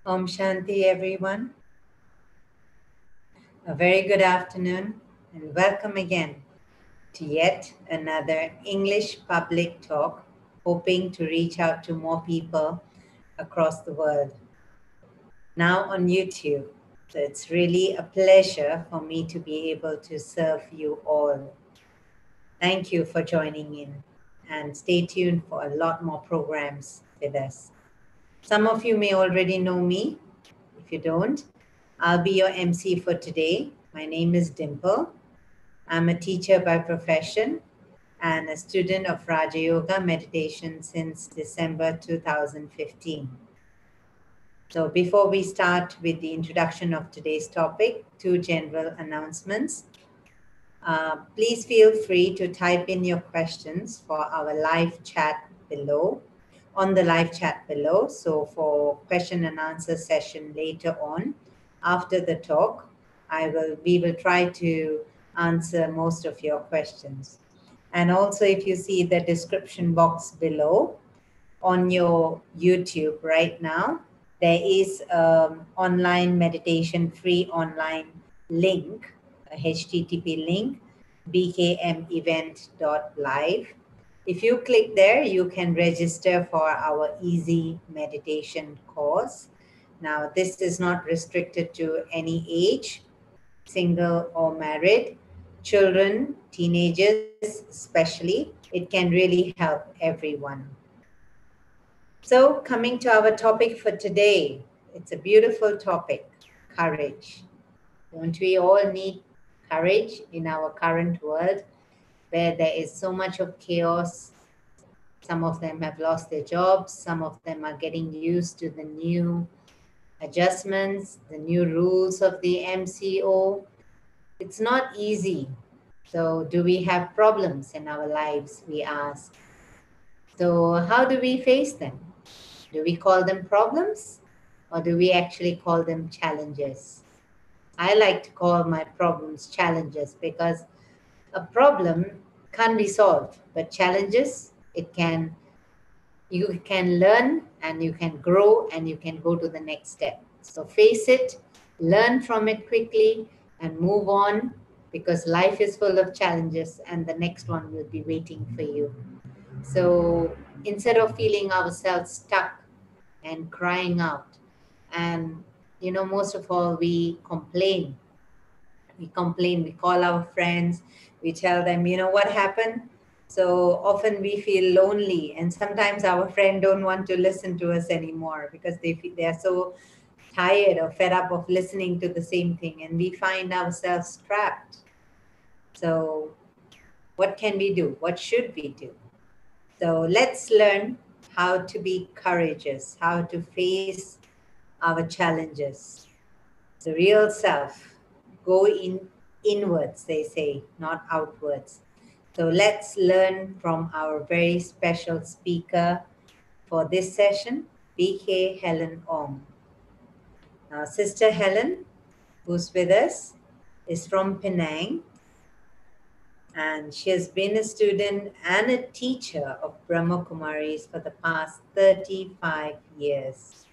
Om Shanti, everyone. A very good afternoon and welcome again to yet another English public talk, hoping to reach out to more people across the world. Now on YouTube. So it's really a pleasure for me to be able to serve you all. Thank you for joining in and stay tuned for a lot more programs with us. Some of you may already know me. If you don't, I'll be your MC for today. My name is Dimple. I'm a teacher by profession and a student of Raja Yoga meditation since December 2015. So before we start with the introduction of today's topic, two general announcements. Please feel free to type in your questions for our live chat below, on the live chat below. So for question and answer session later on, after the talk, we will try to answer most of your questions. And also if you see the description box below on your YouTube right now, there is online meditation, free online link, a HTTP link, bkmevent.live. If you click there, you can register for our easy meditation course. Now, this is not restricted to any age, single or married, children, teenagers especially. It can really help everyone. So, coming to our topic for today, it's a beautiful topic, courage. Don't we all need courage in our current world where there is so much of chaos? Some of them have lost their jobs, some of them are getting used to the new adjustments, the new rules of the MCO. It's not easy. So, do we have problems in our lives? We ask. So, how do we face them? Do we call them problems or do we actually call them challenges? I like to call my problems challenges because a problem can't be solved, but challenges, you can learn and you can grow and you can go to the next step. So face it, learn from it quickly and move on because life is full of challenges and the next one will be waiting for you. So instead of feeling ourselves stuck and crying out, and most of all, we complain. We call our friends, we tell them, what happened. So often we feel lonely, and sometimes our friend don't want to listen to us anymore because they are so tired or fed up of listening to the same thing, and we find ourselves trapped. So what can we do? What should we do? So let's learn how to be courageous, how to face our challenges. The real self, go inwards, they say, not outwards. So let's learn from our very special speaker for this session, BK Helen Ong. Now, Sister Helen, who's with us, is from Penang, and she has been a student and a teacher of Brahma Kumaris for the past 35 years.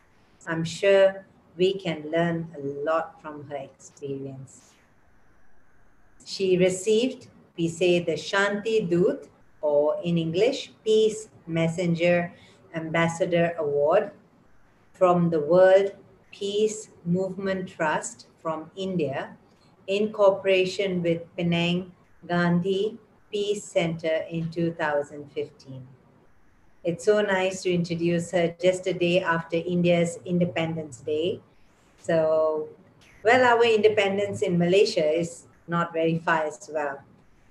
I'm sure we can learn a lot from her experience. She received, we say, the Shanti Doot, or in English, Peace Messenger Ambassador Award from the World Peace Movement Trust from India in cooperation with Penang Gandhi Peace Center in 2015. It's so nice to introduce her just a day after India's Independence Day. So, well, our independence in Malaysia is not very far as well.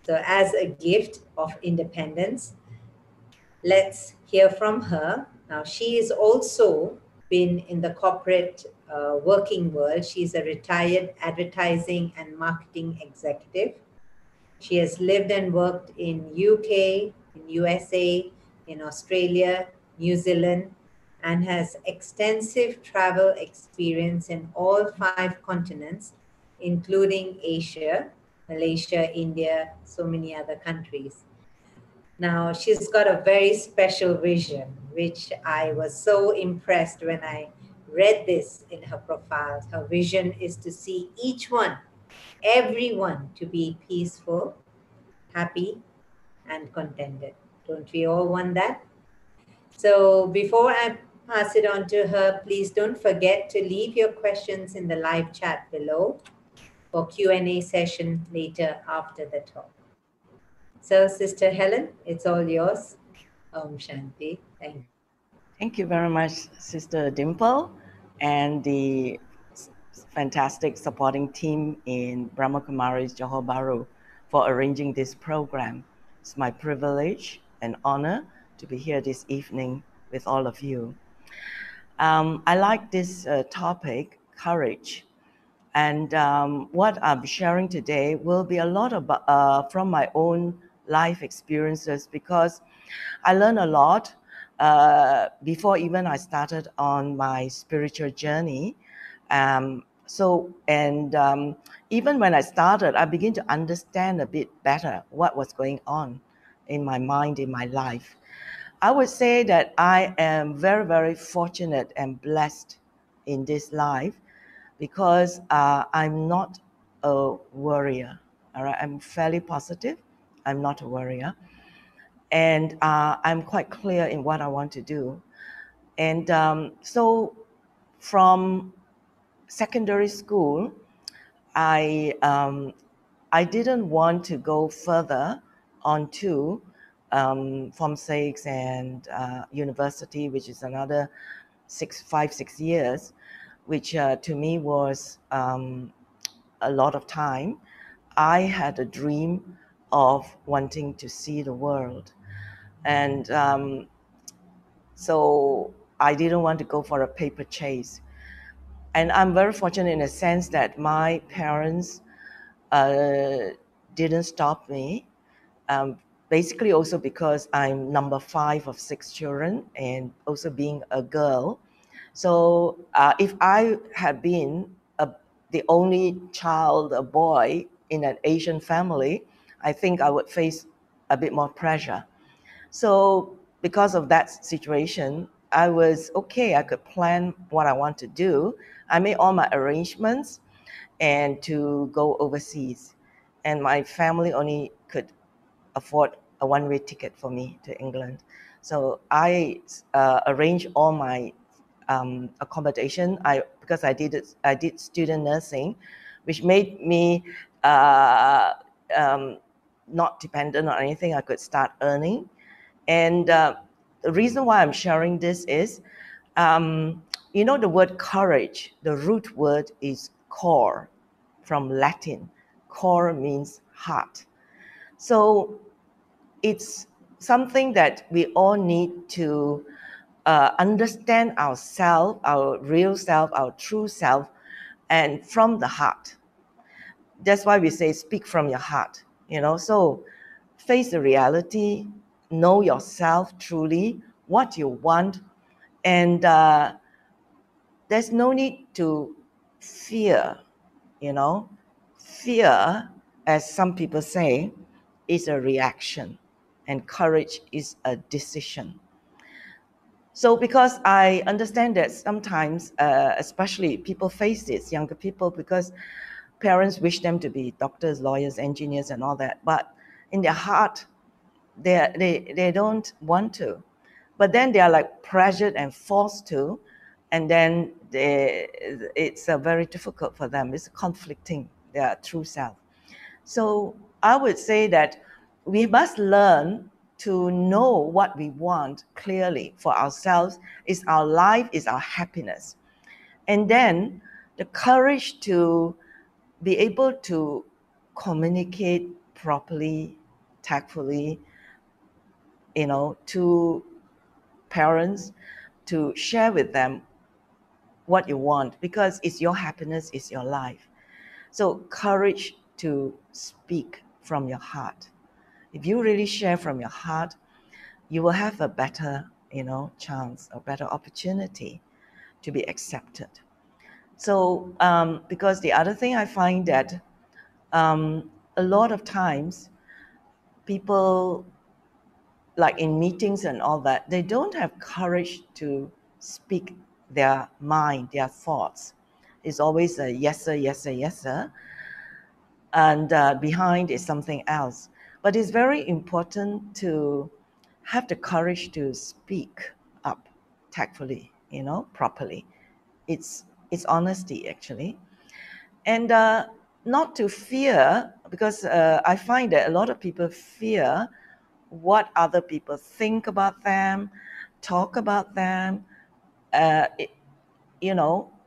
So, as a gift of independence, let's hear from her. Now, she has also been in the corporate working world. She's a retired advertising and marketing executive. She has lived and worked in UK, in USA, in Australia, New Zealand, and has extensive travel experience in all 5 continents, including Asia, Malaysia, India, so many other countries. Now, she's got a very special vision, which I was so impressed when I read this in her profile. Her vision is to see each one, everyone, to be peaceful, happy, and contented. Don't we all want that? So before I pass it on to her, please don't forget to leave your questions in the live chat below for Q&A session later after the talk. So Sister Helen, it's all yours. Om Shanti. Thank you. Thank you very much, Sister Dimple, and the fantastic supporting team in Brahma Kumaris Johor Bahru for arranging this program. It's my privilege and honor to be here this evening with all of you. I like this topic, courage. And what I'm sharing today will be a lot from my own life experiences, because I learned a lot before even I started on my spiritual journey. Even when I started, I began to understand a bit better what was going on in my mind, in my life. I would say that I am very, very fortunate and blessed in this life, because I'm not a worrier. All right, I'm fairly positive. I'm not a worrier, and I'm quite clear in what I want to do. And so, from secondary school, I didn't want to go further onto Form 6 and university, which is another 6 years, which to me was a lot of time. I had a dream of wanting to see the world. And so I didn't want to go for a paper chase. And I'm very fortunate in a sense that my parents didn't stop me. Basically also because I'm number 5 of 6 children, and also being a girl. So if I had been the only child, a boy in an Asian family, I think I would face a bit more pressure. So because of that situation, I was okay. I could plan what I want to do. I made all my arrangements and to go overseas. And my family only could afford a one-way ticket for me to England. So I arranged all my accommodation. Because I did student nursing, which made me not dependent on anything. I could start earning. And the reason why I'm sharing this is, you know, the word courage, the root word is cor, from Latin. Cor means heart. So it's something that we all need to understand ourselves, our real self, our true self, and from the heart. That's why we say speak from your heart, you know. So face the reality, know yourself truly, what you want, and there's no need to fear, you know. Fear, as some people say, is a reaction, and courage is a decision. So because I understand that sometimes, especially people face this, younger people, because parents wish them to be doctors, lawyers, engineers, and all that, but in their heart, they don't want to. But then they are like pressured and forced to, and then it's very difficult for them. It's conflicting their true self. So I would say that we must learn to know what we want clearly for ourselves. Is our life, is our happiness. And then the courage to be able to communicate properly, tactfully, you know, to parents, to share with them what you want, because it's your happiness, it's your life. So courage to speak from your heart. If you really share from your heart, you will have a better, you know, chance, a better opportunity to be accepted. So because the other thing I find that a lot of times people, like in meetings and all that, they don't have courage to speak their mind, their thoughts. It's always a yes sir, yes sir, yes sir, and behind is something else. But it's very important to have the courage to speak up tactfully, properly. It's honesty actually, and not to fear, because I find that a lot of people fear what other people think about them, talk about them,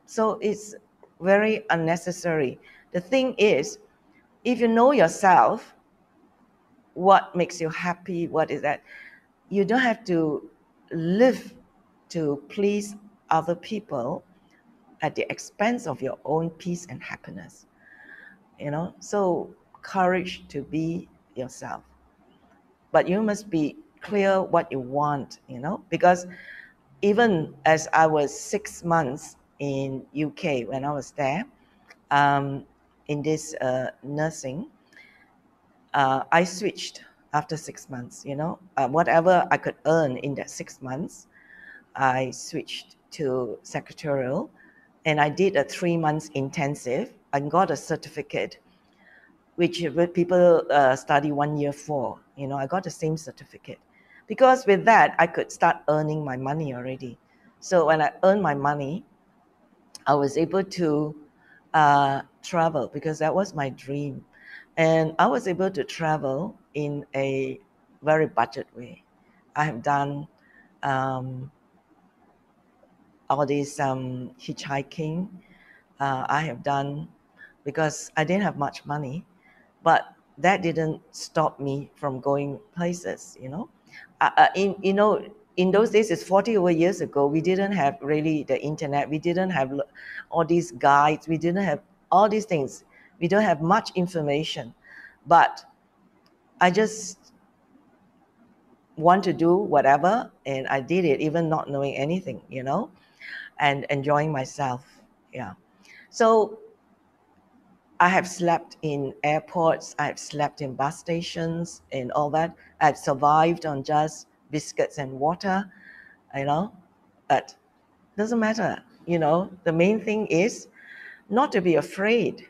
so it's very unnecessary. The thing is, if you know yourself, what makes you happy, what is that, you don't have to live to please other people at the expense of your own peace and happiness. So courage to be yourself, but you must be clear what you want, because even as I was 6 months in UK, when I was there, in this nursing, I switched after 6 months. Whatever I could earn in that 6 months, I switched to secretarial, and I did a 3 months intensive and got a certificate, which people study 1 year for. I got the same certificate, because with that I could start earning my money already. So when I earned my money, I was able to travel, because that was my dream. And I was able to travel in a very budget way. I have done all this hitchhiking. I have done, because I didn't have much money, but that didn't stop me from going places. In those days, it's 40 over years ago, we didn't have really the internet, we didn't have all these guides, we didn't have all these things, we don't have much information, but I just want to do whatever, and I did it, even not knowing anything, and enjoying myself. Yeah. So I have slept in airports, I've slept in bus stations and all that. I've survived on just biscuits and water, but doesn't matter. The main thing is not to be afraid,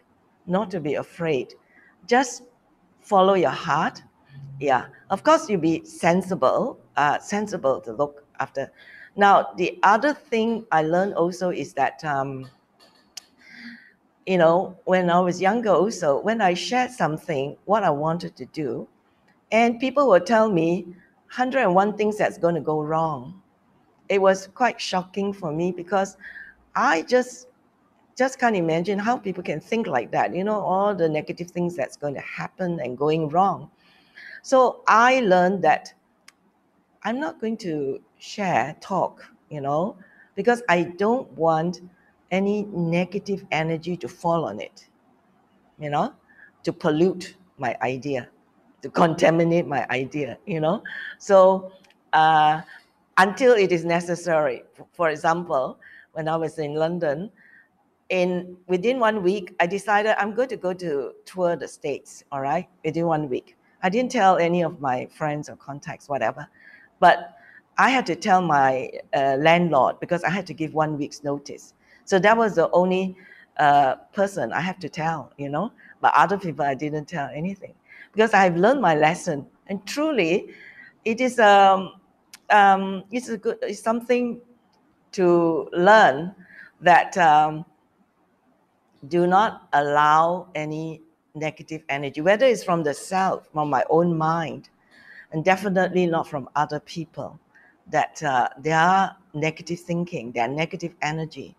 Just follow your heart. Yeah, of course you be sensible to look after. Now, the other thing I learned also is that, when I was younger also, when I shared something, what I wanted to do, and people will tell me 101 things that's going to go wrong. It was quite shocking for me, because I just can't imagine how people can think like that, all the negative things that's going to happen and going wrong. So I learned that I'm not going to talk, because I don't want any negative energy to fall on it, to pollute my idea, to contaminate my idea, So until it is necessary. For example, when I was in London, within 1 week, I decided I'm going to go to tour the States, all right, within 1 week. I didn't tell any of my friends or contacts, whatever, but I had to tell my landlord, because I had to give 1 week's notice. So that was the only person I have to tell, but other people I didn't tell anything, because I've learned my lesson. And truly, it is it's something to learn, that do not allow any negative energy, whether it's from the self, from my own mind, and definitely not from other people, that their negative thinking, their negative energy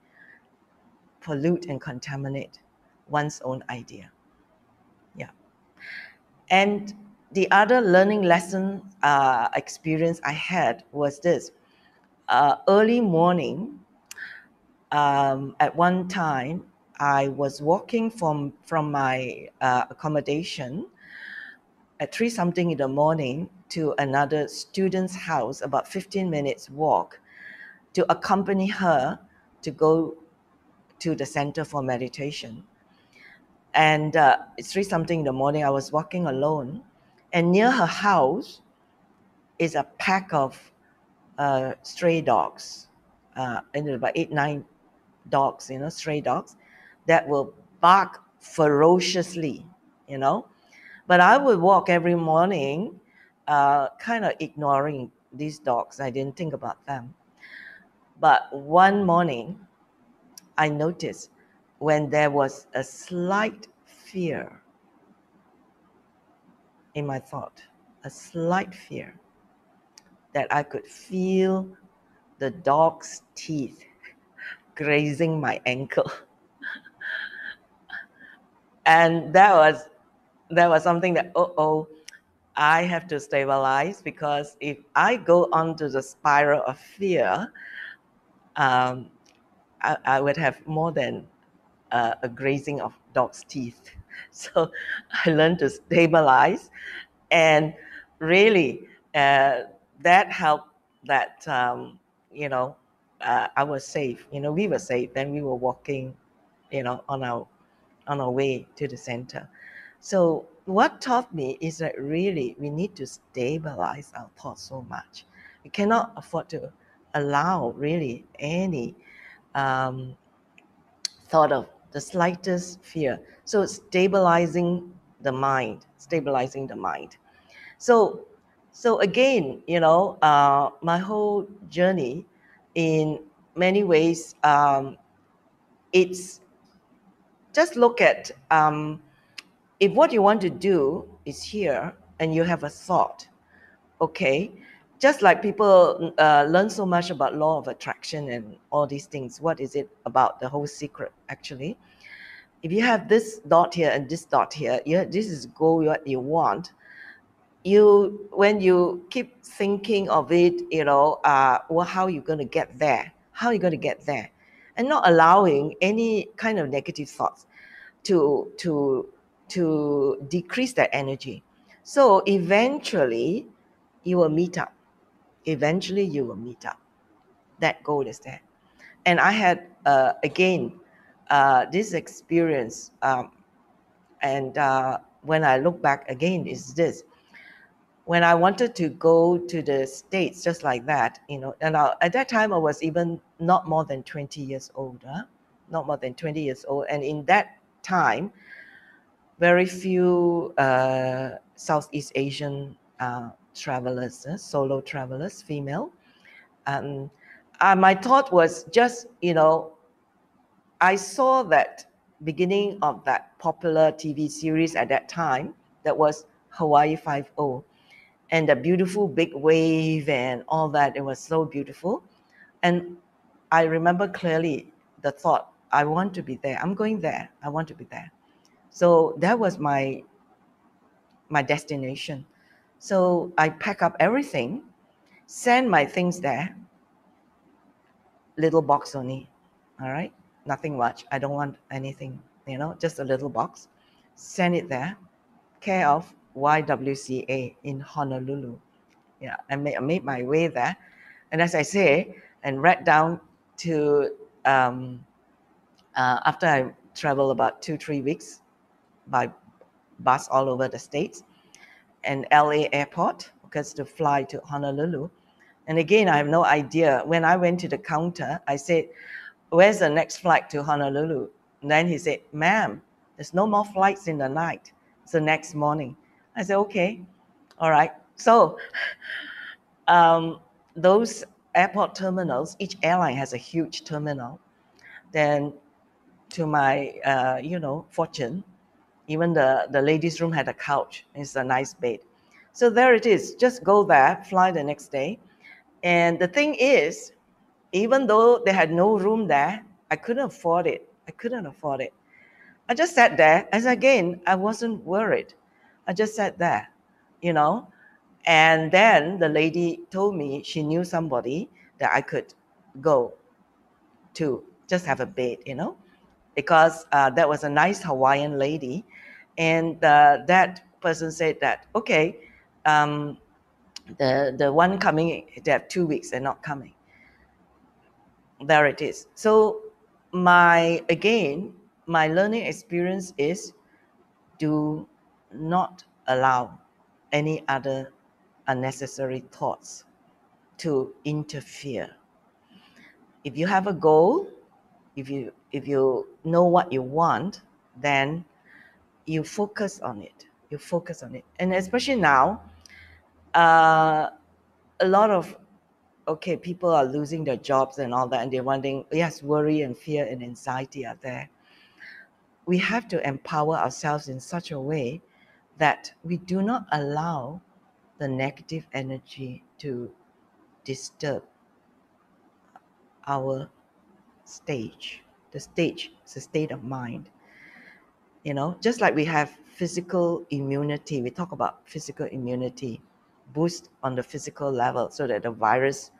pollute and contaminate one's own idea. Yeah. And the other learning lesson experience I had was this. Early morning, at one time, I was walking from my accommodation at 3 something in the morning to another student's house, about 15 minutes walk, to accompany her to go to the center for meditation. And it's 3 something in the morning, I was walking alone, and near her house is a pack of stray dogs, and about 8, 9 dogs, stray dogs, that will bark ferociously, But I would walk every morning, kind of ignoring these dogs. I didn't think about them. But one morning, I noticed when there was a slight fear in my thought, a slight fear, that I could feel the dog's teeth grazing my ankle. And that was something that, I have to stabilize, because if I go onto the spiral of fear, I would have more than a grazing of dog's teeth. So I learned to stabilize, and really that helped. That I was safe. We were safe. Then we were walking, on our way to the center. So what taught me is that really we need to stabilize our thoughts so much. We cannot afford to allow really any thought of the slightest fear. So stabilizing the mind. So again, my whole journey, in many ways, it's just look at if what you want to do is here and you have a thought, okay, just like people learn so much about law of attraction and all these things. What is it about? The whole secret, actually. If you have this dot here and this dot here, this is goal what you want. When you keep thinking of it, well, how are you going to get there? How are you going to get there? And not allowing any kind of negative thoughts to decrease that energy. So eventually you will meet up. That goal is there. And I had again this experience, and when I look back again, is this: when I wanted to go to the States, just like that, and at that time I was even not more than 20 years old, and in that time, very few Southeast Asian travelers, solo travelers, female. My thought was just, I saw that beginning of that popular TV series at that time, that was Hawaii Five-0, and the beautiful big wave and all that. It was so beautiful. And I remember clearly the thought, I want to be there. I'm going there. I want to be there. So that was my destination. So I pack up everything, send my things there, little box only, all right? Nothing much. I don't want anything, just a little box. Send it there, care of YWCA in Honolulu. Yeah, I made my way there. And as I say, and right down to, after I traveled about 2-3 weeks by bus all over the States, and LA airport, because to fly to Honolulu. And again, I have no idea. When I went to the counter, I said, where's the next flight to Honolulu? And then he said, ma'am, there's no more flights in the night. It's the next morning. I said, okay, all right. So those airport terminals, each airline has a huge terminal. Then to my, fortune, even the ladies' room had a couch. It's a nice bed. So there it is. Just go there, fly the next day. And the thing is, even though they had no room there, I couldn't afford it. I just sat there. As again, I wasn't worried. I just sat there, And then the lady told me she knew somebody that I could go to just have a bed, because that was a nice Hawaiian lady. And that person said that, okay, the one coming, they have 2 weeks, they're not coming. There it is. So my learning experience is, do not allow any other unnecessary thoughts to interfere. If you have a goal, if you know what you want, then you focus on it. You focus on it. And especially now, a lot of people are losing their jobs and all that, and they're wondering, yes, worry and fear and anxiety are there. We have to empower ourselves in such a way that we do not allow the negative energy to disturb our stage. The stage is a state of mind. You know, just like we have physical immunity, we talk about physical immunity, boost on the physical level so that the virus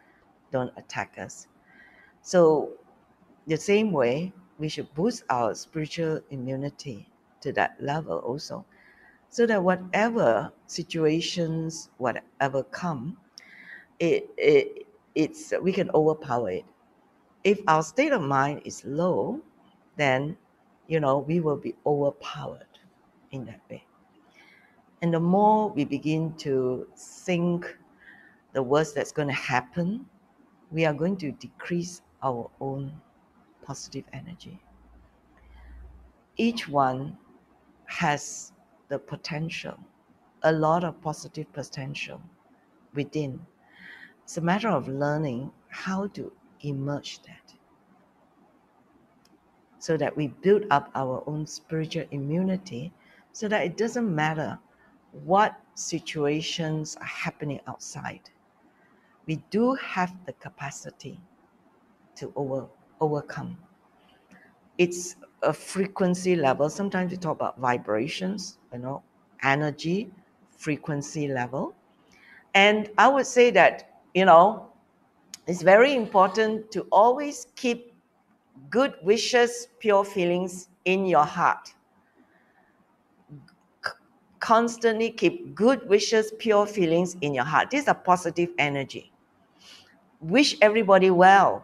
don't attack us. So the same way, we should boost our spiritual immunity to that level also, so that whatever situations, whatever come, it's we can overpower it. If our state of mind is low, then we will be overpowered in that way. And the more we begin to think the worst that's going to happen, we are going to decrease our own positive energy. Each one has the potential, a lot of positive potential within. It's a matter of learning how to emerge that, so that we build up our own spiritual immunity, so that it doesn't matter what situations are happening outside. We do have the capacity to overcome. It's a frequency level. Sometimes we talk about vibrations, energy, frequency level. And I would say that, it's very important to always keep good wishes, pure feelings in your heart. Constantly keep good wishes, pure feelings in your heart. These are positive energy. Wish everybody well.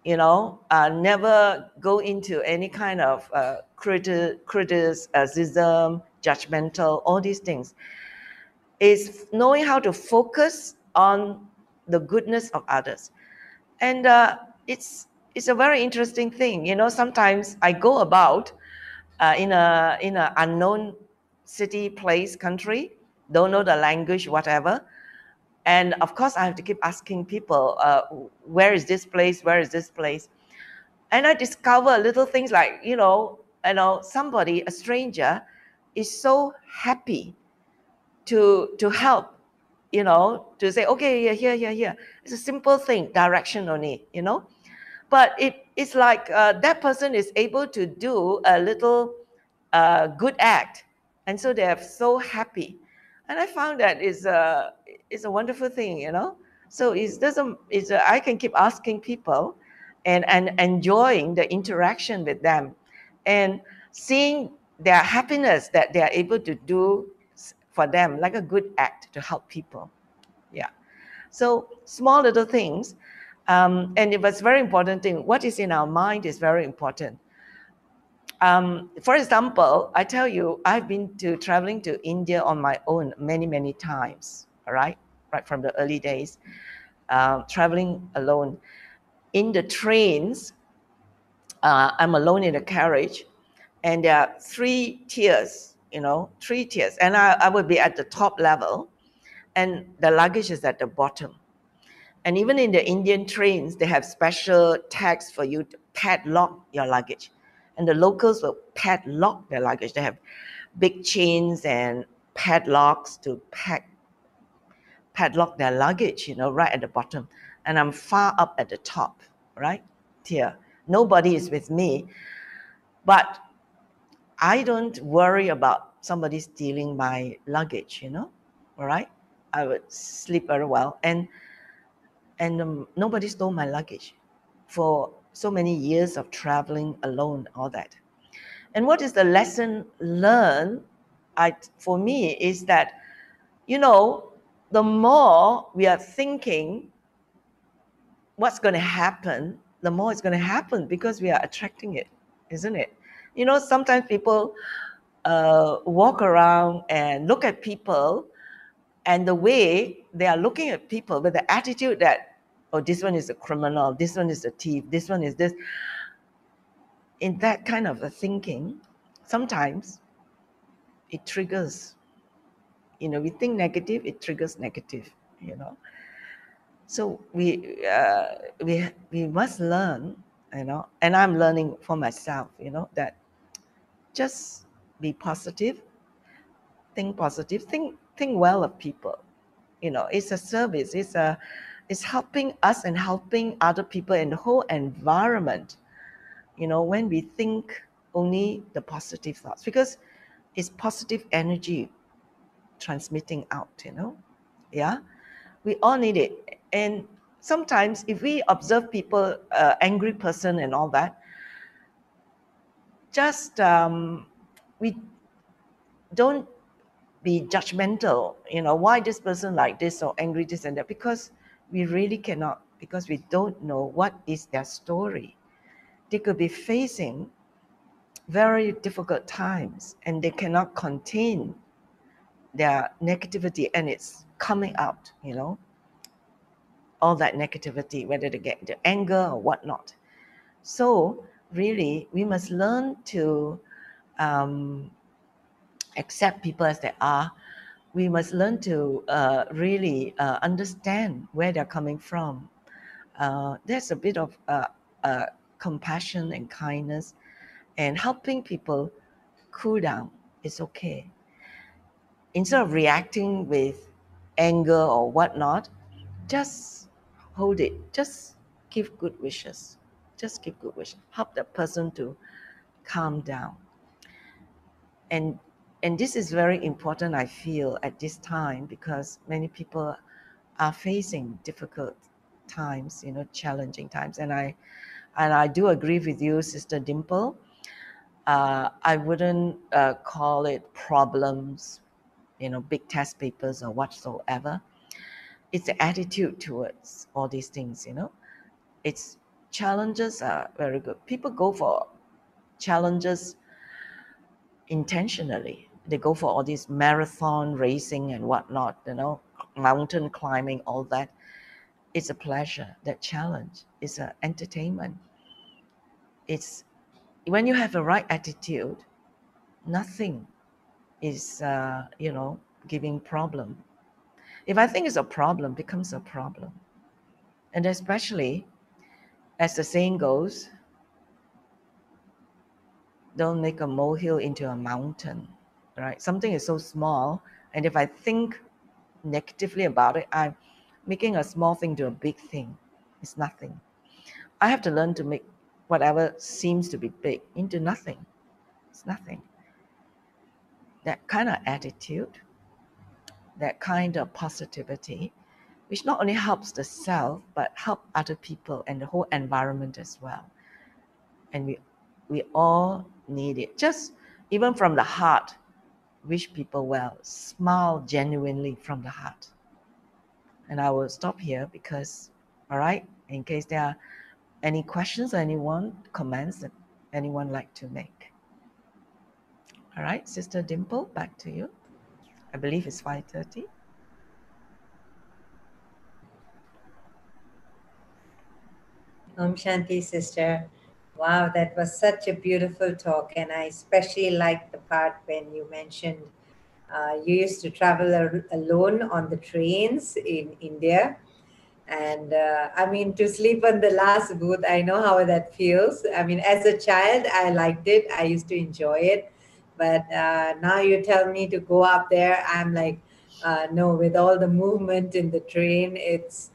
Never go into any kind of criticism, judgmental, all these things. Is knowing how to focus on the goodness of others. And it's a very interesting thing. Sometimes I go about in a unknown city, place, country, don't know the language, whatever. And of course, I have to keep asking people, where is this place? Where is this place? And I discover little things like, somebody, a stranger, is so happy to help, to say, okay, here. It's a simple thing, direction only, But it's like that person is able to do a little good act. And so they are so happy. And I found that is a wonderful thing, So I can keep asking people and enjoying the interaction with them and seeing their happiness that they are able to do for them, like a good act to help people. Yeah. So small little things. And it was very important thing. What is in our mind is very important. For example, I tell you, I've been traveling to India on my own many times, all right? Right from the early days, traveling alone. In the trains, I'm alone in the carriage, and there are 3 tiers, 3 tiers. And I would be at the top level, and the luggage is at the bottom. And even in the Indian trains, they have special tags for you to padlock your luggage. And the locals will padlock their luggage. They have big chains and padlocks to padlock their luggage, right at the bottom. And I'm far up at the top, right? Tier. Nobody is with me. But I don't worry about somebody stealing my luggage, all right? I would sleep very well. And nobody stole my luggage for so many years of traveling alone, all that. And what is the lesson learned for me is that, the more we are thinking what's going to happen, the more it's going to happen, because we are attracting it, isn't it? Sometimes people walk around and look at people, and the way they are looking at people with the attitude that oh, this one is a criminal, this one is a thief, this one is this. In that kind of a thinking, sometimes it triggers, we think negative, it triggers negative, So we must learn, and I'm learning for myself, that just be positive, think positive, think well of people. It's a service. It's helping us and helping other people in the whole environment. When we think only the positive thoughts, because it's positive energy transmitting out. Yeah, we all need it. And sometimes if we observe people, angry person and all that, just we don't be judgmental, why this person like this or angry this and that, because we really cannot, because we don't know what is their story. They could be facing very difficult times and they cannot contain their negativity, and it's coming out, all that negativity, whether they get the anger or whatnot. So really, we must learn to accept people as they are. We must learn to really understand where they're coming from. There's a bit of compassion and kindness, and helping people cool down is okay. Instead of reacting with anger or whatnot, just hold it. Just give good wishes. Just give good wishes. Help that person to calm down. And this is very important, I feel, at this time, because many people are facing difficult times, challenging times. And I do agree with you, Sister Dimple. I wouldn't call it problems, big test papers or whatsoever. It's the attitude towards all these things, It's challenges are very good. People go for challenges intentionally. They go for all this marathon racing and whatnot, mountain climbing, all that. It's a pleasure. That challenge is an entertainment. It's when you have the right attitude, nothing is, giving problem. If I think it's a problem, it becomes a problem. And especially, as the saying goes, don't make a molehill into a mountain, right? Something is so small, and if I think negatively about it, I'm making a small thing to a big thing. It's nothing. I have to learn to make whatever seems to be big into nothing. It's nothing. That kind of attitude, that kind of positivity, which not only helps the self, but help other people and the whole environment as well. And we all need it. Just even from the heart, wish people well, smile genuinely from the heart. And I will stop here because, all right, in case there are any questions or anyone comments that anyone like to make. All right, Sister Dimple, back to you. I believe it's 5:30. Om Shanti, sister. Wow, that was such a beautiful talk. And I especially liked the part when you mentioned you used to travel alone on the trains in India. And I mean, to sleep on the last booth, I know how that feels. I mean, as a child, I liked it. I used to enjoy it. But now you tell me to go up there, I'm like, no, with all the movement in the train, it's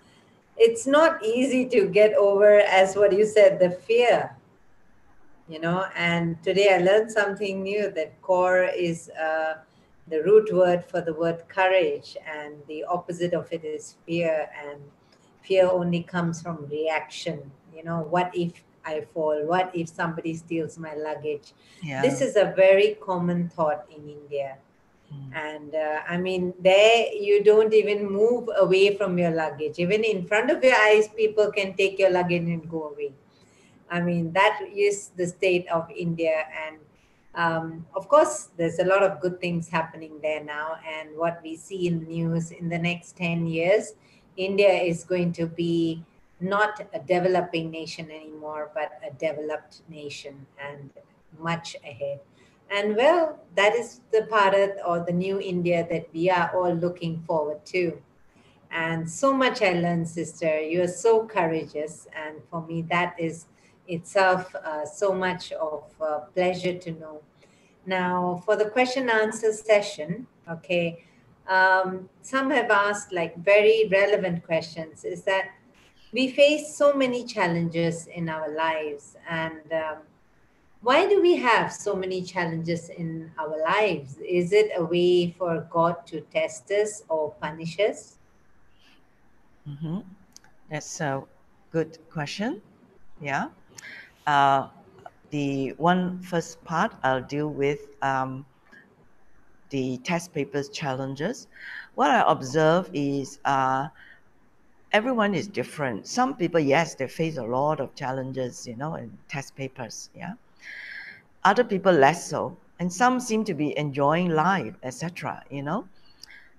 not easy to get over, as what you said, the fear, and today I learned something new, that core is the root word for the word courage, and the opposite of it is fear. And fear only comes from reaction. What if I fall? What if somebody steals my luggage? Yeah. This is a very common thought in India. And I mean, there you don't even move away from your luggage. Even in front of your eyes, people can take your luggage and go away. I mean, that is the state of India. And of course, there's a lot of good things happening there now. And what we see in the news in the next 10 years, India is going to be not a developing nation anymore, but a developed nation and much ahead. And well, that is the Bharat or the new India that we are all looking forward to. And so much I learned, sister. You are so courageous. And for me, that is itself so much of pleasure to know. Now, for the question answer session, okay, some have asked like very relevant questions. Is that we face so many challenges in our lives, and why do we have so many challenges in our lives? Is it a way for God to test us or punish us? Mm-hmm. That's a good question. Yeah. Uh, the one first part I'll deal with the test papers challenges. What I observe is everyone is different. Some people, yes, they face a lot of challenges, in test papers. Yeah. Other people less so, and some seem to be enjoying life, etc.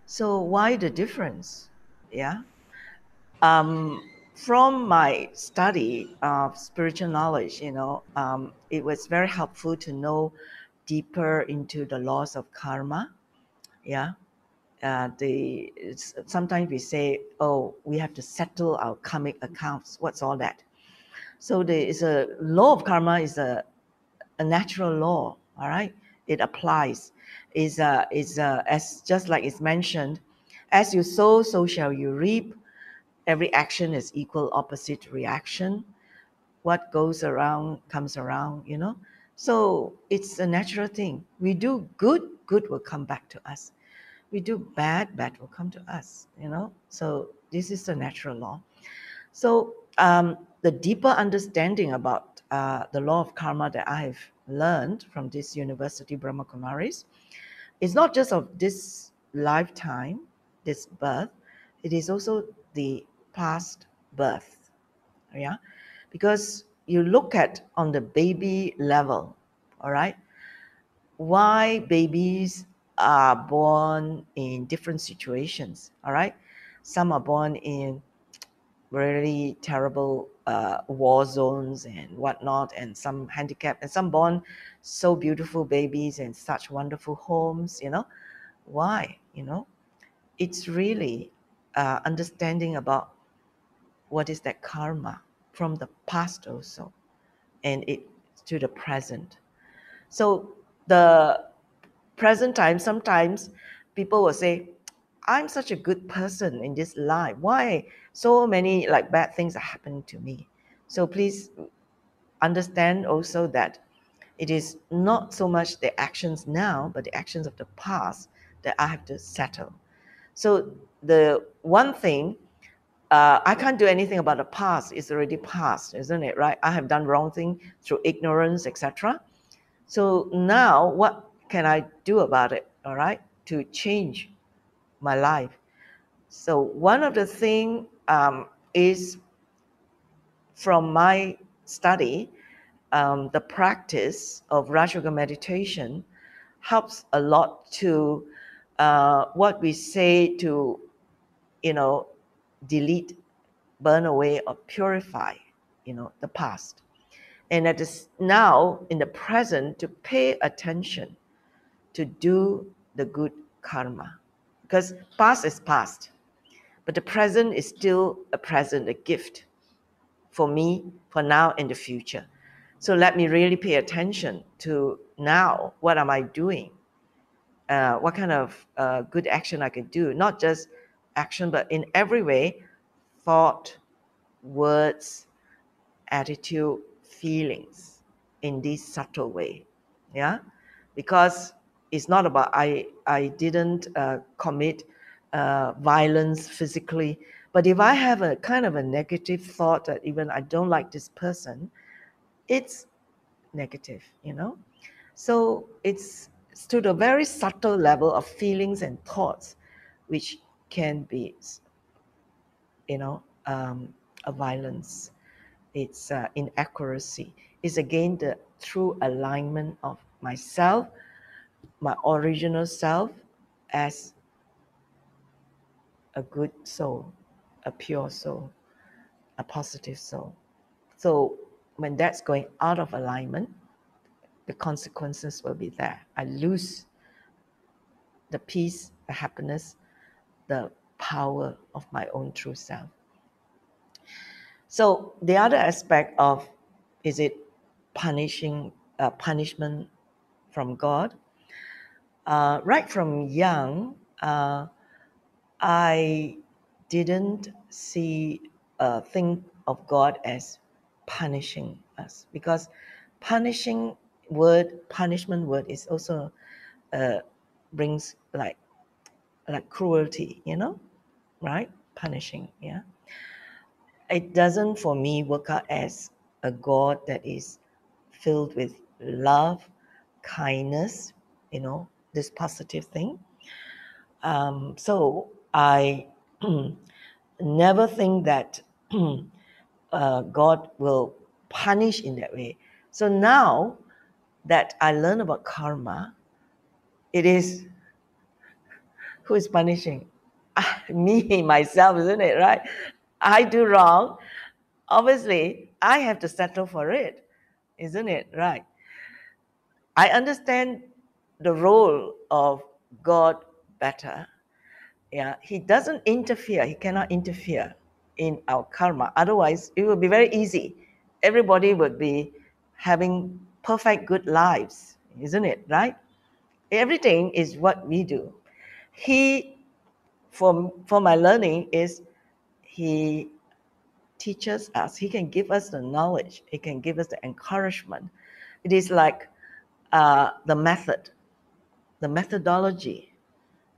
So why the difference? Yeah. From my study of spiritual knowledge, it was very helpful to know deeper into the laws of karma. Yeah. Sometimes we say, oh, we have to settle our karmic accounts. What's all that? So there is a law of karma is a natural law. All right, it applies. Is as just like it's mentioned, as you sow, so shall you reap. Every action is equal opposite reaction. What goes around comes around. So it's a natural thing. We do good, good will come back to us. We do bad, bad will come to us. So this is the natural law. So the deeper understanding about the law of karma that I've learned from this university, Brahma Kumaris, is not just of this lifetime, this birth, it is also the past birth. Yeah, because you look at on the baby level, all right, why babies are born in different situations, all right. Some are born in really terrible war zones and whatnot, and some handicapped, and some born so beautiful babies in such wonderful homes. Why? It's really understanding about what is that karma from the past also, and it to the present. So the present time, sometimes people will say, I'm such a good person in this life. Why so many like bad things are happening to me? So please understand also that it is not so much the actions now, but the actions of the past that I have to settle. So the one thing, I can't do anything about the past. It's already past, isn't it? Right? I have done wrong thing through ignorance, etc. So now, what can I do about it? All right, to change my life. So one of the thing is from my study, the practice of Rajayoga meditation helps a lot to what we say to, delete, burn away, or purify, the past. And it is now in the present to pay attention to do the good karma. Because past is past, but the present is still a present, a gift for me, for now and the future. So let me really pay attention to now, what am I doing? What kind of good action I can do? Not just action, but in every way, thought, words, attitude, feelings, in this subtle way. Yeah, because it's not about I didn't commit violence physically, but if I have a kind of a negative thought that even I don't like this person, it's negative. So it's to the very subtle level of feelings and thoughts, which can be, you know, a violence. It's inaccuracy. It's again the true alignment of myself, my original self, as a good soul, a pure soul. a positive soul. So when that's going out of alignment, the consequences will be there. I lose the peace, the happiness, the power of my own true self. So the other aspect of, is it punishment from God? Right from young, I didn't think of God as punishing us, because punishment word is also brings like cruelty, right? Punishing, yeah. It doesn't for me work out as a God that is filled with love, kindness, this positive thing. So I never think that God will punish in that way. So now that I learn about karma, it is, who is punishing? Me, myself, isn't it, right? I do wrong. Obviously, I have to settle for it, isn't it, right? I understand the role of God better. Yeah, he doesn't interfere. He cannot interfere in our karma. Otherwise, it would be very easy. Everybody would be having perfect good lives, isn't it? Right? Everything is what we do. He, for my learning, is he teaches us. He can give us the knowledge. He can give us the encouragement. It is like the method, the methodology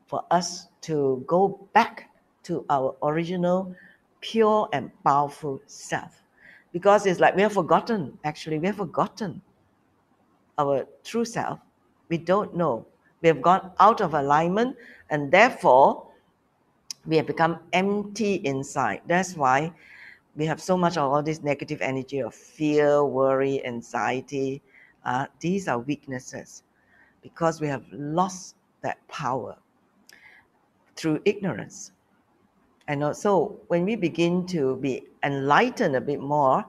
for us to go back to our original pure and powerful self. Because it's like we have forgotten, actually, we have forgotten our true self. We don't know. We have gone out of alignment, and therefore we have become empty inside. That's why we have so much of all this negative energy of fear, worry, anxiety. These are weaknesses because we have lost that power through ignorance. And also, when we begin to be enlightened a bit more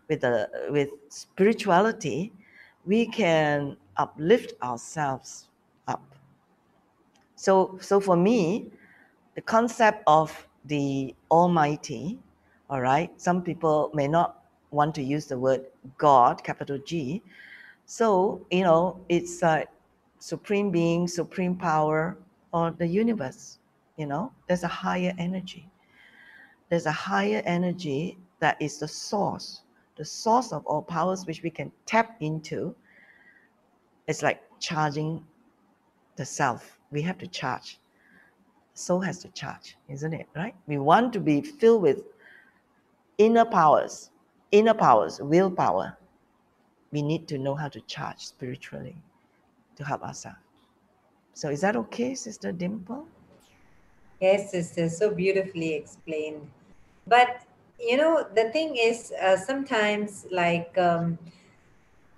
with spirituality, we can uplift ourselves up. So for me, the concept of the Almighty, all right, some people may not want to use the word God, capital G. So, it's a supreme being, supreme power, or the universe. There's a higher energy. There's a higher energy that is the source of all powers, which we can tap into. It's like charging the self. We have to charge. Soul has to charge, isn't it? Right? We want to be filled with inner powers, willpower. We need to know how to charge spiritually to help ourselves. So is that okay, Sister Dimple? Yes, sister, so beautifully explained. But the thing is, sometimes, like, there's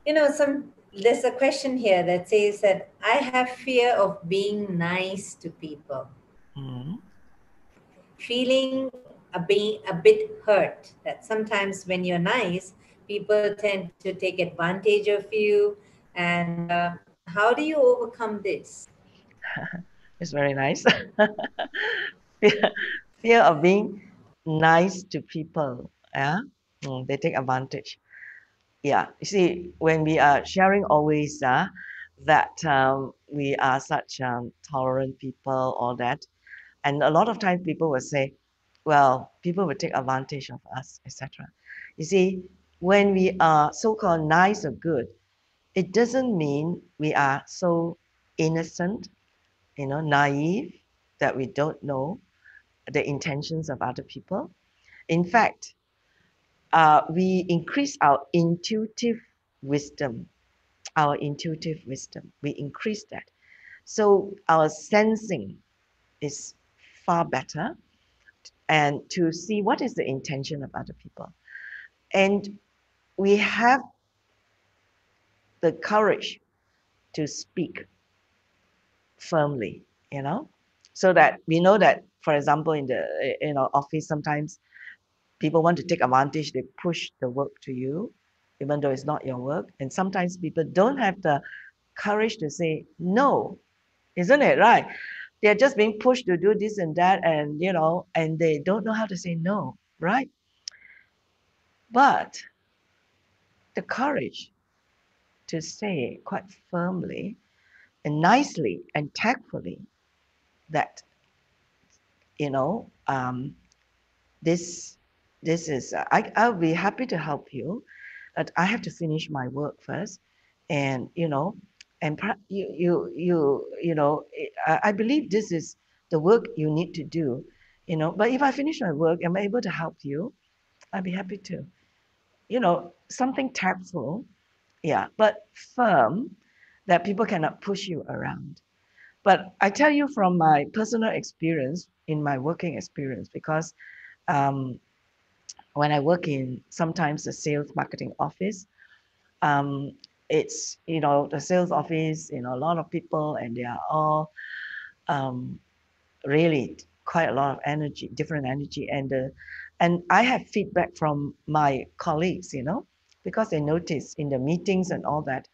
a question here that says that I have fear of being nice to people, Mm-hmm. feeling being a bit hurt that sometimes when you're nice, people tend to take advantage of you. And how do you overcome this? It's very nice. fear, fear of being nice to people. Yeah, they take advantage. Yeah, you see, when we are sharing always that we are such tolerant people, all that, and a lot of times people will say, well, people will take advantage of us, etc. You see, when we are so-called nice or good, it doesn't mean we are so innocent, naive, that we don't know the intentions of other people. In fact, we increase our intuitive wisdom. We increase that. So our sensing is far better, and to see what is the intention of other people. And we have the courage to speak firmly, so that we know that, for example, in the office, sometimes people want to take advantage, they push the work to you, even though it's not your work. And sometimes people don't have the courage to say no, isn't it right? They're just being pushed to do this and that, and and they don't know how to say no, right? But the courage to say quite firmly and nicely and tactfully that you know um, this this is I'll be happy to help you, but I have to finish my work first, and and I believe this is the work you need to do, but if I finish my work, am I able to help you? I'd be happy to, something tactful, yeah, but firm, that people cannot push you around. But I tell you from my personal experience, in my working experience, because um, when I work in sometimes the sales marketing office, um, it's the sales office, a lot of people, and they are all um, really quite a lot of energy, different energy, and I have feedback from my colleagues, because they notice in the meetings and all that,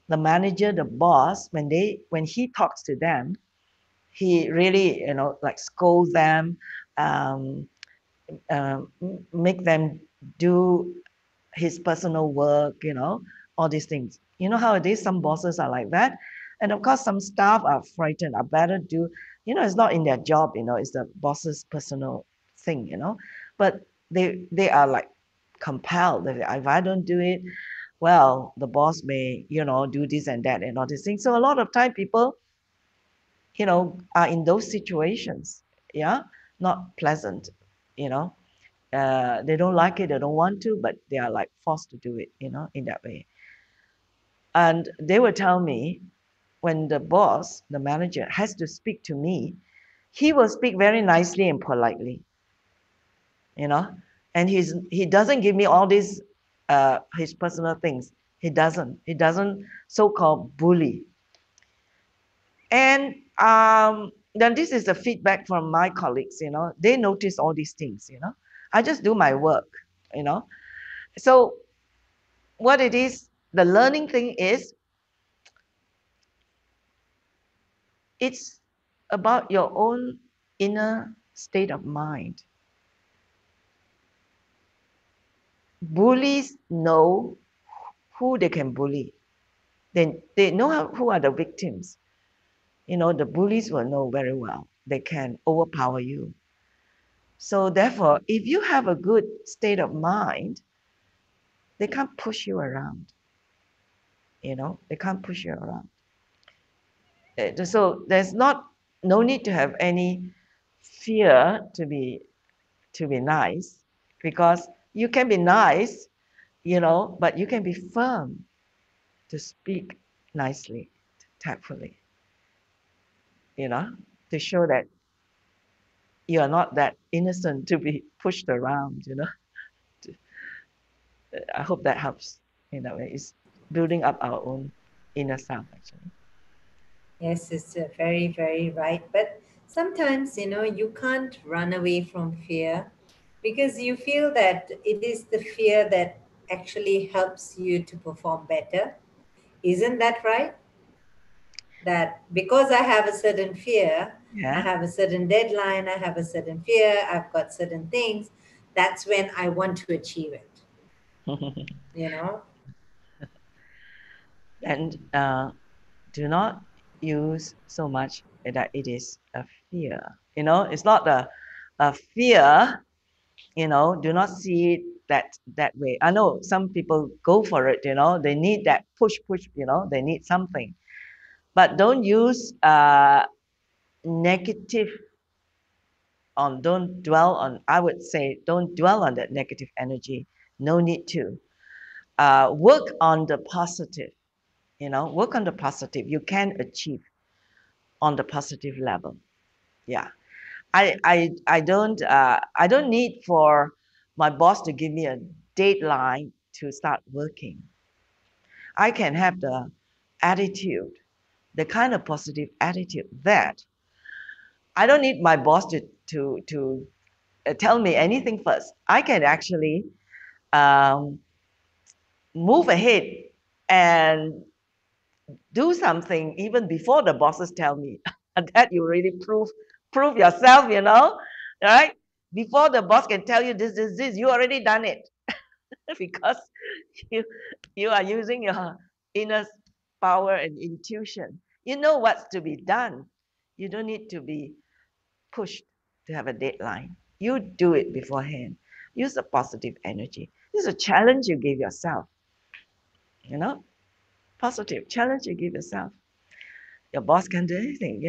the manager, the boss, when he talks to them, he really like scold them, um, make them do his personal work, all these things. You know how it is, some bosses are like that. And of course, some staff are frightened, I better do, it's not in their job, it's the boss's personal thing, but they are like compelled that if I don't do it, well, the boss may, do this and that and all these things. So a lot of time people, are in those situations, yeah, not pleasant, you know. They don't like it, they don't want to, but they are like forced to do it, in that way. And they will tell me when the boss, the manager, has to speak to me, he will speak very nicely and politely, you know, and he doesn't give me all these his personal things. He doesn't so-called bully. And then this is the feedback from my colleagues, they notice all these things, I just do my work, you know. So what it is, the learning thing is, it's about your own inner state of mind. Bullies know who they can bully. They know who are the victims. The bullies will know very well. They can overpower you. So therefore, if you have a good state of mind, they can't push you around. They can't push you around. So there's no need to have any fear to be nice, because you can be nice, but you can be firm, to speak nicely, tactfully, you know, to show that you are not that innocent to be pushed around. I hope that helps in that way. It's building up our own inner self, actually. Yes, it's very, very right. But sometimes, you can't run away from fear because you feel that it is the fear that actually helps you to perform better. Isn't that right? That because I have a certain fear, I Yeah. have a certain deadline, I have a certain fear, I've got certain things, that's when I want to achieve it, you know? And do not use so much that it is a fear. It's not a fear. Do not see it that way. I know some people go for it. They need that push. They need something, but don't use negative on. Don't dwell on. I would say don't dwell on that negative energy. No need to. Work on the positive. Work on the positive. You can achieve on the positive level. Yeah. I don't need for my boss to give me a deadline to start working. I can have the attitude, the kind of positive attitude that I don't need my boss to tell me anything first, I can actually um, move ahead and do something even before the bosses tell me. That you really prove yourself, right? Before the boss can tell you this, you already done it. Because you you are using your inner power and intuition. You know what's to be done. You don't need to be pushed to have a deadline. You do it beforehand. Use a positive energy. This is a challenge you give yourself, you know, positive challenge you give yourself. Your boss can do anything,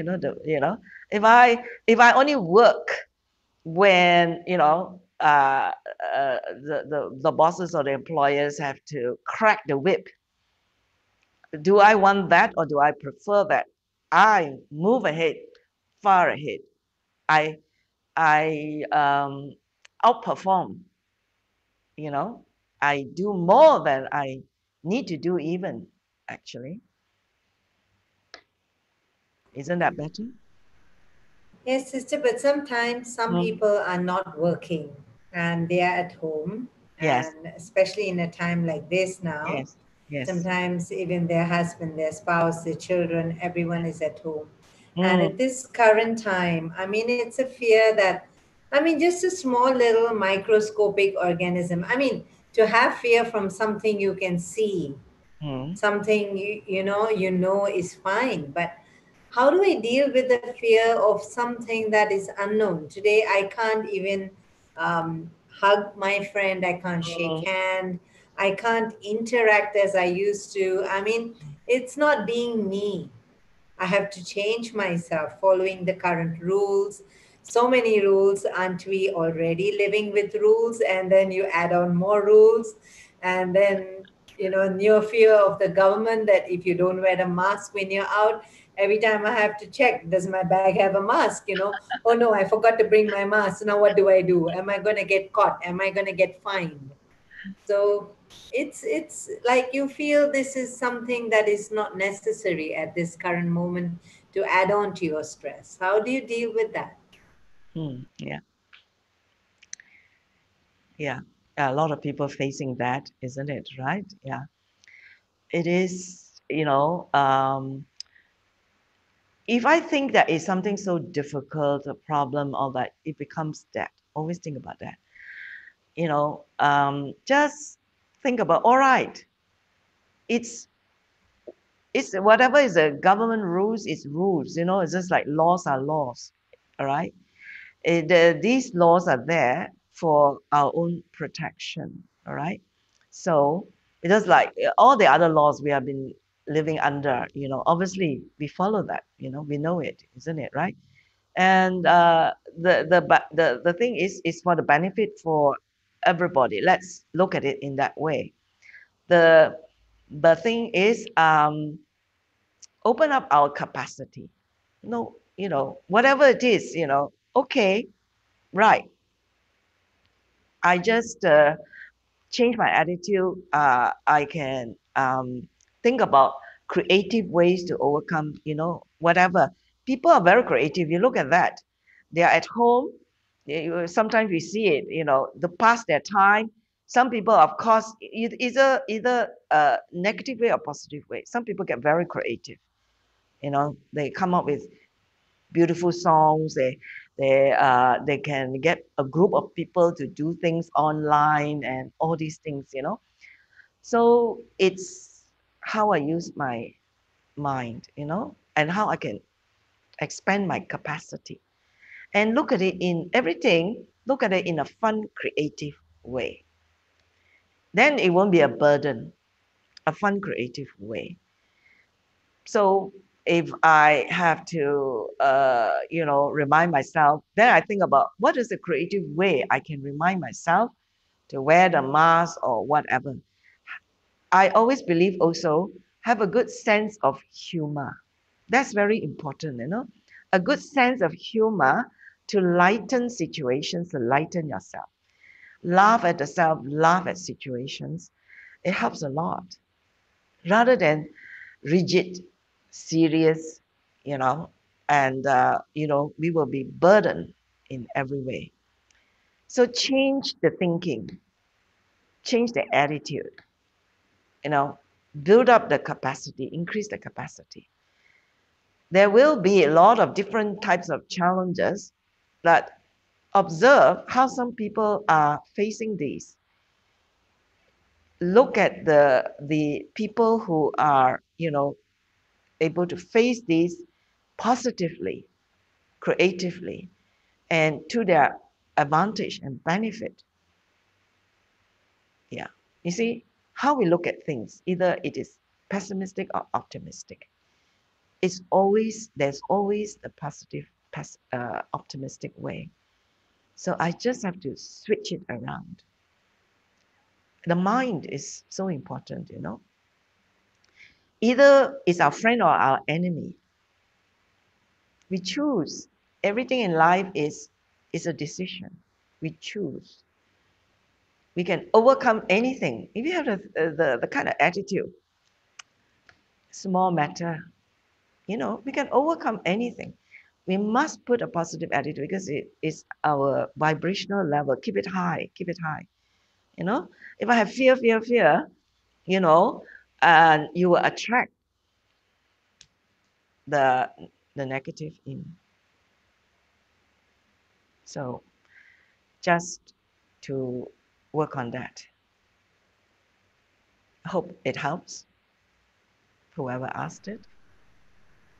if I only work when the bosses or the employers have to crack the whip. Do I want that, or do I prefer that I move ahead, far ahead? I outperform. You know, I do more than I need to do. Even actually, isn't that better? Yes, sister, but sometimes some Mm. people are not working and they are at home, Yes, and especially in a time like this now, yes, yes. sometimes even their husband, their spouse, their children, everyone is at home. And at Mm, this current time, I mean, it's a fear that, I mean, just a small little microscopic organism. I mean, to have fear from something you can see, mm, something you know is fine, but how do I deal with the fear of something that is unknown? Today I can't even hug my friend, I can't shake mm, hand, I can't interact as I used to. I mean, it's not being me. I have to change myself following the current rules. So many rules, aren't we already living with rules? And then you add on more rules. And then, new fear of the government that if you don't wear a mask when you're out, every time I have to check, does my bag have a mask? Oh no, I forgot to bring my mask. Now what do I do? Am I going to get caught? Am I going to get fined? So it's like you feel this is something that is not necessary at this current moment to add on to your stress. How do you deal with that? yeah, yeah. A lot of people facing that, isn't it? Right? Yeah, it is. If I think that is something so difficult, a problem, all that, it becomes that. Always think about that. Just think about, all right, it's it's whatever is the government rules is rules. It's just like laws are laws. All right. These laws are there for our own protection. All right. So it's just like all the other laws we have been living under. Obviously we follow that. We know it, isn't it? Right. And the thing is for the benefit for everybody. Let's look at it in that way. The thing is, open up our capacity. No, whatever it is, okay, right. I just change my attitude. I can think about creative ways to overcome, whatever. People are very creative. You look at that. They are at home. Sometimes we see it, they pass their time. Some people, of course, either a negative way or positive way. Some people get very creative. They come up with beautiful songs. They can get a group of people to do things online and all these things. So it's how I use my mind, and how I can expand my capacity and look at it in everything. Look at it in a fun, creative way. Then it won't be a burden. A fun, creative way. So if I have to, remind myself, then I think about what is the creative way I can remind myself to wear the mask or whatever. I always believe also have a good sense of humor. That's very important, a good sense of humor to lighten situations, to lighten yourself. Laugh at yourself, laugh at situations. It helps a lot rather than rigid, serious, and we will be burdened in every way. So change the thinking, change the attitude, you know, build up the capacity, increase the capacity. There will be a lot of different types of challenges, that observe how some people are facing these. Look at the people who are, you know, able to face these positively, creatively, and to their advantage and benefit. Yeah. You see, how we look at things, either it is pessimistic or optimistic. There's always the positive, optimistic way. So I just have to switch it around. The mind is so important, you know. Either it's our friend or our enemy. We choose. Everything in life is a decision. We choose. We can overcome anything if you have the kind of attitude. Small matter, you know, we can overcome anything. We must put a positive attitude because it is our vibrational level. Keep it high. Keep it high. You know, if I have fear, you know, and you will attract the the negative in. So just to work on that. I hope it helps whoever asked it.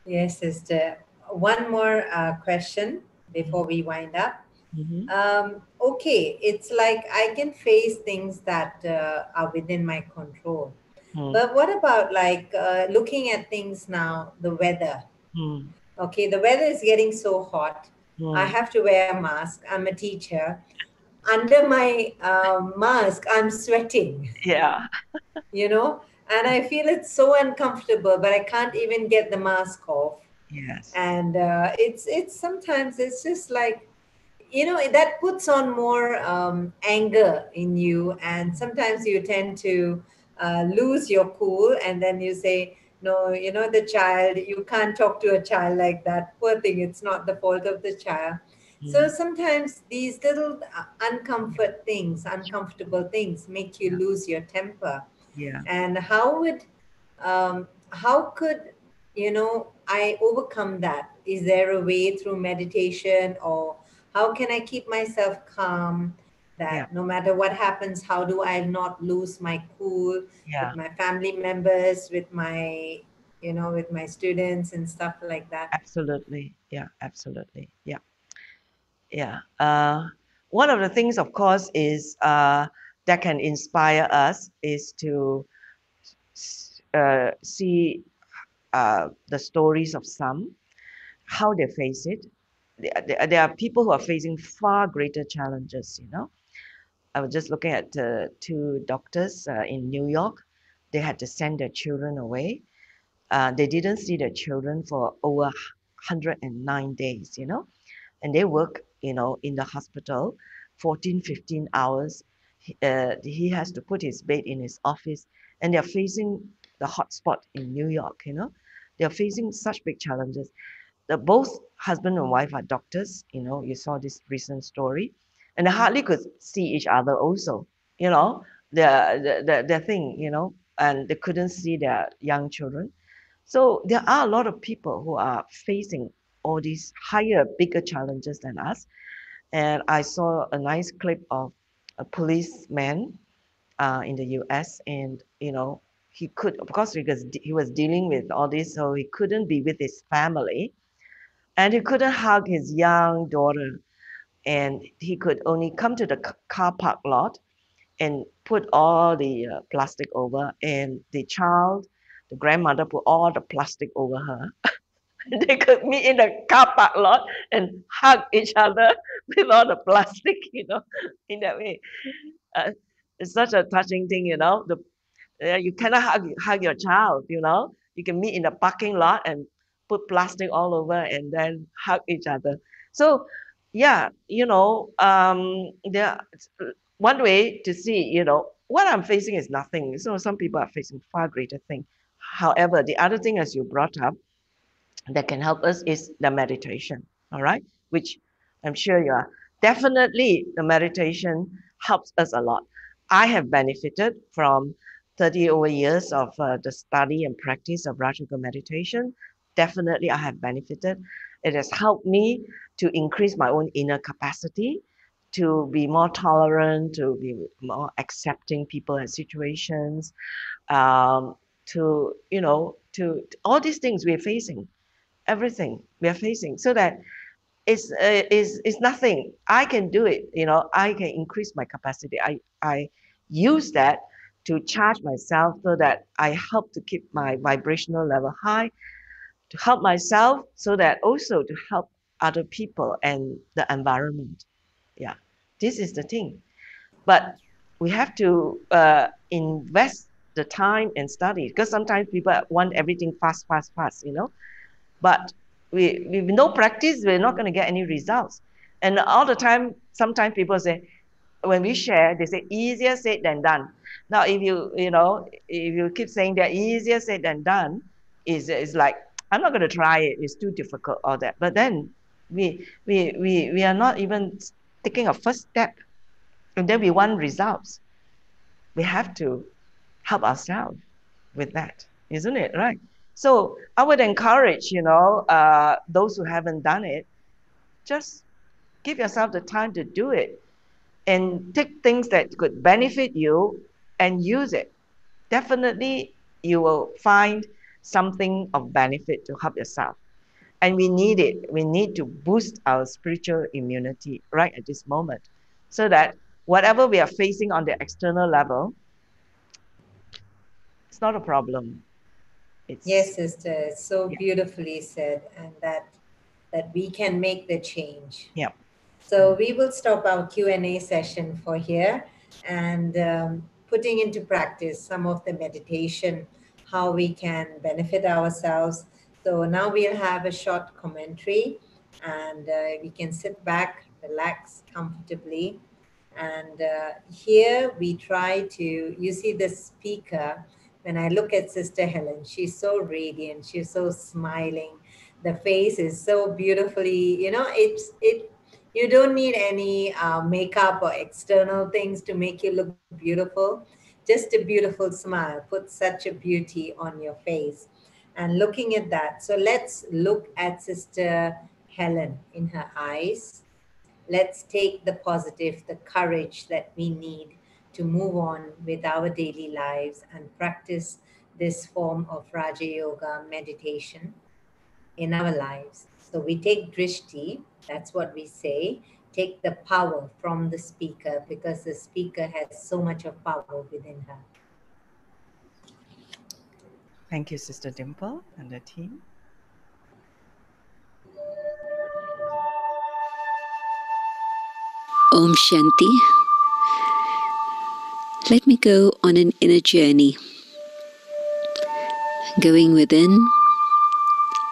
Yes, sister. One more question before we wind up. Mm-hmm. Okay, it's like I can face things that are within my control. But what about like looking at things now, the weather? Mm-hmm. Okay, the weather is getting so hot. I Mm-hmm. have to wear a mask. I'm a teacher. Under my mask, I'm sweating, Yeah. you know, and I feel it's so uncomfortable, but I can't even get the mask off. Yes. And it's sometimes it's just like, you know, that puts on more anger in you, and sometimes you tend to lose your cool, and then you say, no, you know, the child, you can't talk to a child like that, poor thing, it's not the fault of the child. So Mm. sometimes these little uncomfortable things make you Yeah. lose your temper. Yeah. And how could, you know, I overcome that? Is there a way through meditation, or how can I keep myself calm, Yeah. that no matter what happens, how do I not lose my cool Yeah. with my family members, with my, you know, with my students and stuff like that? Absolutely. Yeah. Absolutely. Yeah. Yeah. One of the things, of course, is that can inspire us is to see the stories of some, how they face it. There are people who are facing far greater challenges, you know. I was just looking at two doctors in New York. They had to send their children away. They didn't see their children for over 109 days, you know, and they work, you know, in the hospital 14, 15 hours. He has to put his bed in his office, and they're facing the hotspot in New York, you know. They're facing such big challenges. Both husband and wife are doctors, you know, you saw this recent story, and they hardly could see each other also, you know, their thing, you know, and they couldn't see their young children. So there are a lot of people who are facing all these higher, bigger challenges than us. And I saw a nice clip of a policeman in the US, and you know, he could, of course, because he was dealing with all this, so he couldn't be with his family, and he couldn't hug his young daughter, and he could only come to the car park lot and put all the plastic over, and the grandmother put all the plastic over her. They could meet in the car park lot and hug each other with all the plastic, you know, in that way. uh, it's such a touching thing, you know. You cannot hug your child, you know. You can meet in the parking lot and put plastic all over and then hug each other. So, yeah, you know, one way to see, you know, what I'm facing is nothing. So some people are facing far greater thing. However, the other thing, as you brought up, that can help us is the meditation. All right, which I'm sure you are. definitely the meditation helps us a lot. I have benefited from 30 over years of the study and practice of Raja Yoga meditation. Definitely, I have benefited. It has helped me to increase my own inner capacity, to be more tolerant, to be more accepting people and situations, to, to all these things we're facing, everything we are facing, so that it's nothing. I can do it. I can increase my capacity. I use that to charge myself so that I help to keep my vibrational level high, to help myself so that also to help other people and the environment. Yeah, this is the thing. But we have to invest the time and study, because sometimes people want everything fast, fast, fast. But with no practice, we're not going to get any results. And all the time, sometimes people say, when we share, they say easier said than done. Now, if you keep saying that easier said than done, is like, I'm not going to try it. It's too difficult, all that. But then we are not even taking a first step, and then we want results. We have to help ourselves with that, isn't it? Right. So I would encourage, those who haven't done it, just give yourself the time to do it and take things that could benefit you and use it. Definitely, you will find something of benefit to help yourself. And we need it. We need to boost our spiritual immunity right at this moment, so that whatever we are facing on the external level, it's not a problem. Yes, It's, sister, it's so yeah, beautifully said, and that we can make the change. yeah. So we will stop our Q&A session for here, and putting into practice some of the meditation, how we can benefit ourselves. So now we'll have a short commentary, and we can sit back, relax comfortably. And here we try to, you see the speaker, when I look at Sister Helen, she's so radiant, she's so smiling. The face is so beautifully, you don't need any makeup or external things to make you look beautiful. Just a beautiful smile puts such a beauty on your face. And looking at that, so let's look at Sister Helen in her eyes. Let's take the positive, the courage that we need to move on with our daily lives and practice this form of Raja Yoga meditation in our lives. So we take drishti, that's what we say, take the power from the speaker, because the speaker has so much of power within her. Thank you, Sister Dimple and the team. Om Shanti. Let me go on an inner journey. Going within,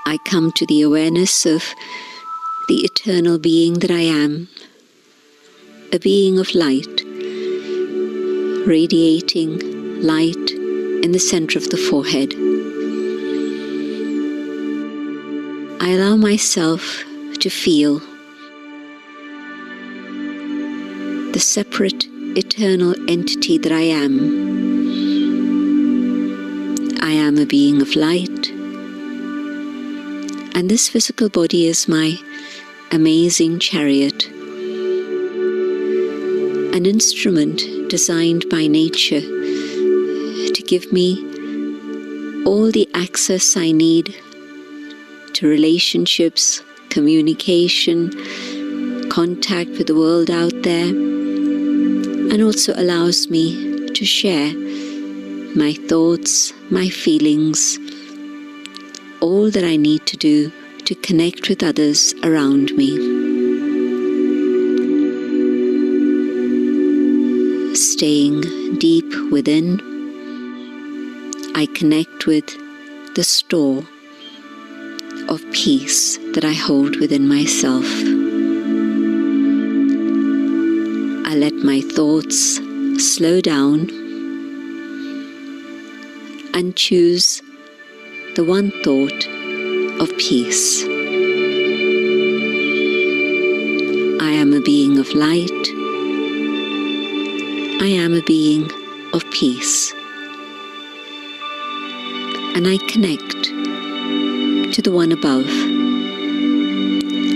I come to the awareness of the eternal being that I am, a being of light, radiating light in the center of the forehead. I allow myself to feel the separate eternal entity that I am. I am a being of light, and this physical body is my amazing chariot, an instrument designed by nature to give me all the access I need to relationships, communication, contact with the world out there, and also allows me to share my thoughts, my feelings, all that I need to do to connect with others around me. Staying deep within, I connect with the store of peace that I hold within myself. I let my thoughts slow down and choose the one thought of peace. I am a being of of light. I am a being of peace. And I connect to the one above,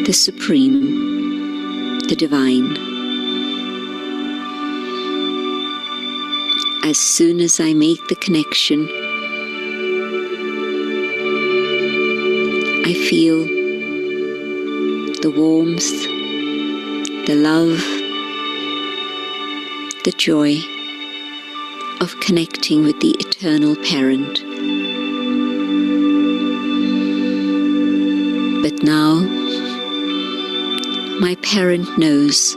the supreme, the divine. As soon as I make the connection, I feel the warmth, the love, the joy of connecting with the eternal parent. But now, my parent knows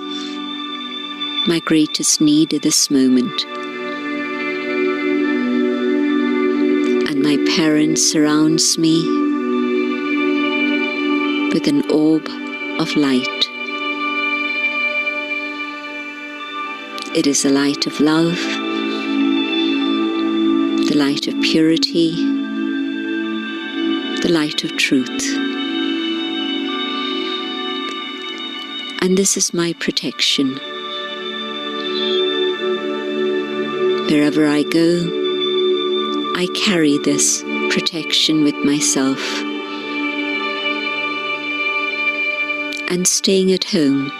my greatest need at this moment. And my parent surrounds me with an orb of light. It is a light of love, the light of purity, the light of truth. And this is my protection. Wherever I go, I carry this protection with myself. And staying at home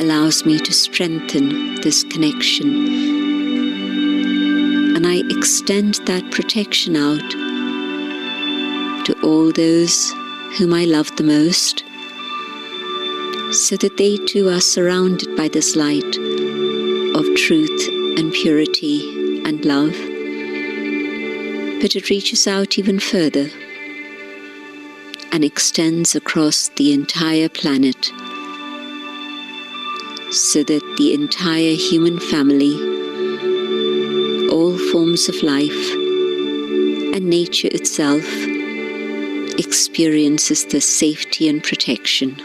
allows me to strengthen this connection. And I extend that protection out to all those whom I love the most, so that they too are surrounded by this light of truth and purity and love. But it reaches out even further and extends across the entire planet, so that the entire human family, all forms of life, and nature itself experiences this safety and protection.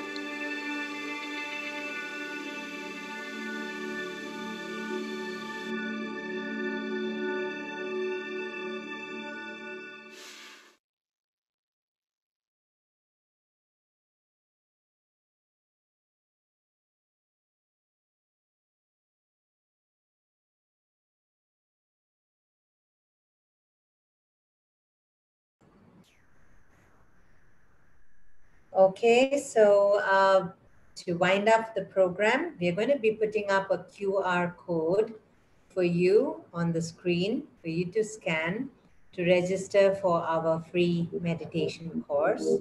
Okay, so to wind up the program, we're going to be putting up a QR code for you on the screen for you to scan to register for our free meditation course.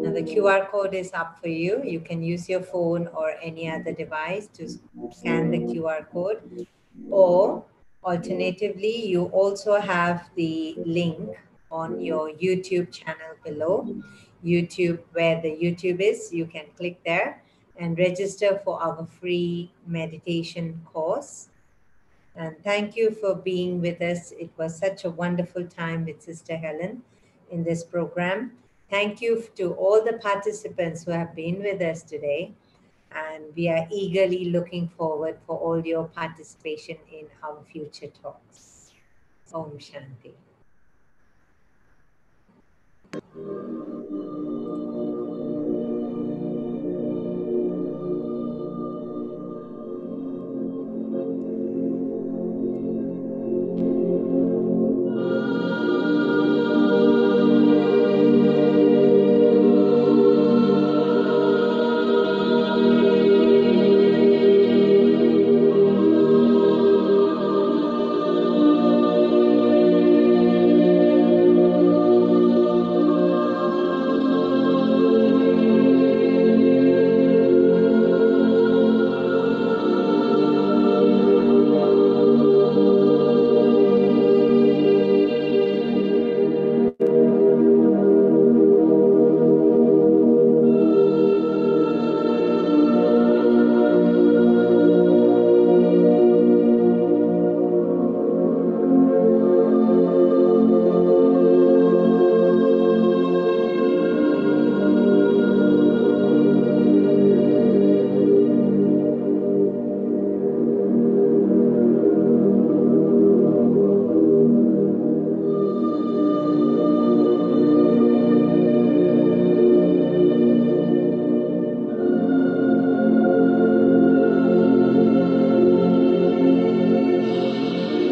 Now the QR code is up for you. You can use your phone or any other device to scan the QR code, or alternatively, you also have the link on your YouTube channel below. YouTube, where the YouTube is, you can click there and register for our free meditation course. And thank you for being with us. It was such a wonderful time with Sister Helen in this program. Thank you to all the participants who have been with us today. And we are eagerly looking forward for all your participation in our future talks. Om Shanti.